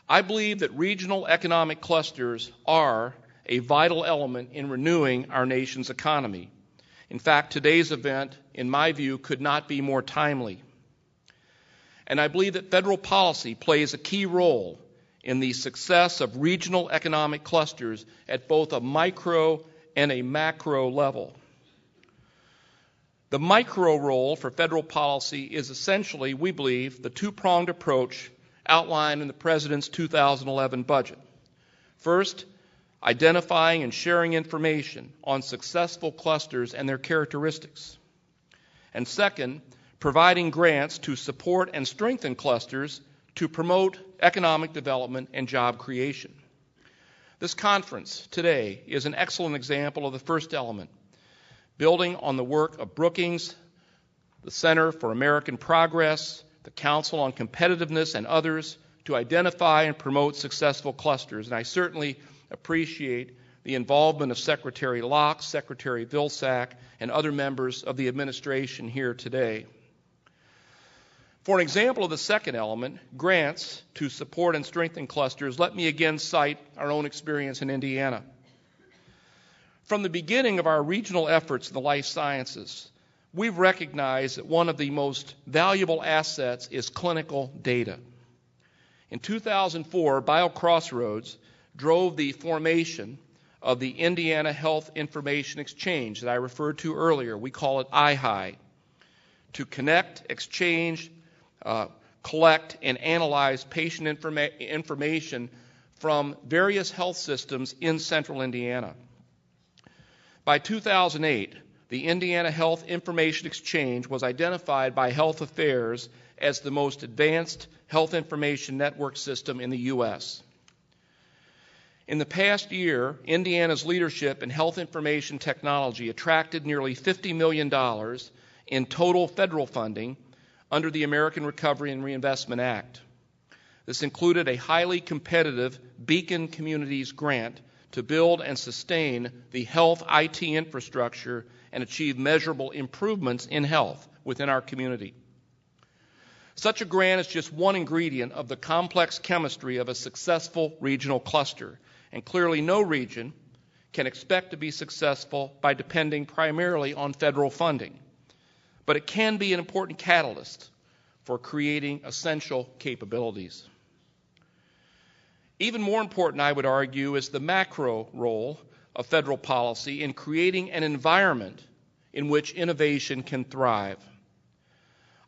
I believe that regional economic clusters are a vital element in renewing our nation's economy. In fact, today's event, in my view, could not be more timely. And I believe that federal policy plays a key role in the success of regional economic clusters at both a micro and a macro level. The micro role for federal policy is essentially, we believe, the two-pronged approach outlined in the President's 2011 budget. First, identifying and sharing information on successful clusters and their characteristics. And second, providing grants to support and strengthen clusters to promote economic development and job creation. This conference today is an excellent example of the first element, building on the work of Brookings, the Center for American Progress, the Council on Competitiveness, and others to identify and promote successful clusters. And I certainly appreciate the involvement of Secretary Locke, Secretary Vilsack, and other members of the administration here today. For an example of the second element, grants to support and strengthen clusters, let me again cite our own experience in Indiana. From the beginning of our regional efforts in the life sciences, we've recognized that one of the most valuable assets is clinical data. In 2004, BioCrossroads drove the formation of the Indiana Health Information Exchange that I referred to earlier. We call it IHI, to connect, exchange, collect, and analyze patient information from various health systems in central Indiana. By 2008, the Indiana Health Information Exchange was identified by Health Affairs as the most advanced health information network system in the U.S. In the past year, Indiana's leadership in health information technology attracted nearly $50 million in total federal funding under the American Recovery and Reinvestment Act. This included a highly competitive Beacon Communities grant to build and sustain the health IT infrastructure and achieve measurable improvements in health within our community. Such a grant is just one ingredient of the complex chemistry of a successful regional cluster, and clearly no region can expect to be successful by depending primarily on federal funding. But it can be an important catalyst for creating essential capabilities. Even more important, I would argue, is the macro role of federal policy in creating an environment in which innovation can thrive.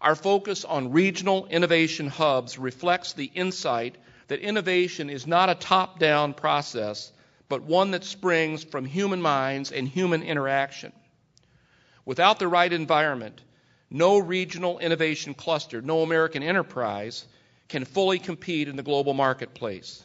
Our focus on regional innovation hubs reflects the insight that innovation is not a top-down process, but one that springs from human minds and human interaction. Without the right environment, no regional innovation cluster, no American enterprise, can fully compete in the global marketplace.